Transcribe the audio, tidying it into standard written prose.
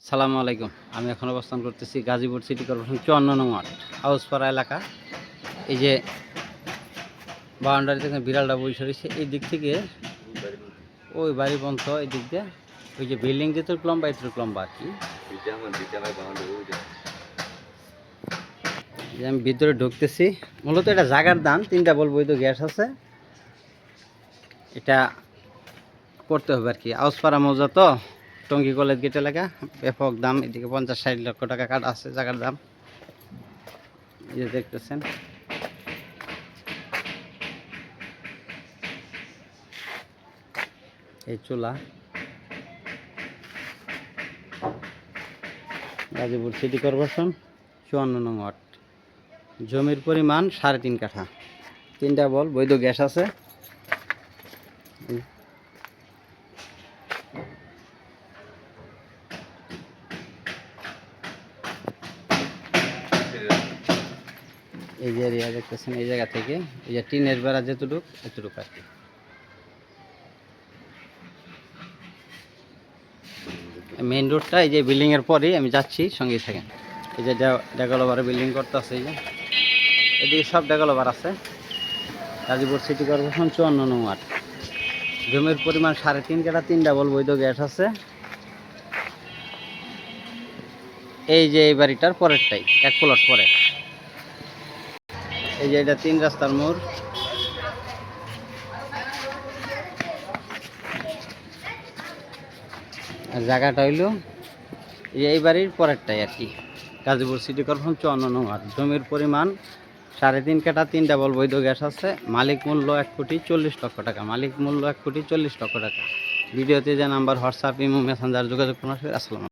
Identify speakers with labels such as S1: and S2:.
S1: আসসালামু আলাইকুম। আমি এখন অবস্থান করতেছি গাজীপুর সিটি কর্পোরেশন 54 নং ওয়ার্ড হাউসপাড়া এলাকা। এই যে বাউন্ডারি থেকে বিড়ালটা বসে রয়েছে, এই দিক থেকে ওই বাড়ি পর্যন্ত এই দিক দিয়ে ওই যে বিল্ডিং যেটুকু লম্বা এতটুকু লম্বা আর কি। যে আমি ভিতরে ঢুকতেছি, মূলত এটা জায়গার দাম 3টা বল বৈধ গ্যাস আছে, এটা করতে হবে আর কি। হাউসপাড়া মৌজা তো টঙ্গী কলেজ গেট এলাকা, ব্যাপক দাম। এদিকে 50-60 লক্ষ টাকা কাঠ আছে জায়গার দাম। এই যে দেখতেছেন, এই চুলা গাজীপুর সিটি কর্পোরেশন 54 নং ওয়ার্ড। জমির পরিমাণ 3.5 কাঠা, 3টা বল বৈধ গ্যাস আছে। এই যে এরিয়া দেখতেছেন, এই জায়গা থেকে এই যে টিনের বেড়া যেটুক এতটুক আর কি। মেইন রোডটা এই যে বিল্ডিং এর পরেই আমি যাচ্ছি, সঙ্গে থাকেন। এই যে ডেভেলপার বিল্ডিং করতে আছে, এই যে এদিকে সব ডেভেলপার আছে। গাজীপুর সিটি কর্পোরেশন 54 নং ওয়ার্ড। জমির পরিমাণ 3.5 কাঠা, 3টা বল বৈধ গ্যাস আছে। এই যে এই বাড়িটার পরেরটাই, 1 প্লট পরে। এই যে এটা 3 রাস্তার মোড়। আর জায়গাটা হইল এই বাড়ির পরেরটাই আর কি। গাজীপুর সিটি কর্পোরেশন 54 নং ওয়ার্ড। জমির পরিমাণ 3.5 কাঠা, 3টা বল বৈধ গ্যাস আছে। মালিক মূল্য 1,40,00,000 টাকা। মালিক মূল্য 1,40,00,000 টাকা। ভিডিওতে যে নাম্বার হোয়াটসঅ্যাপ, ইমো, মেসেঞ্জার যোগাযোগ করুন। আসসালাম।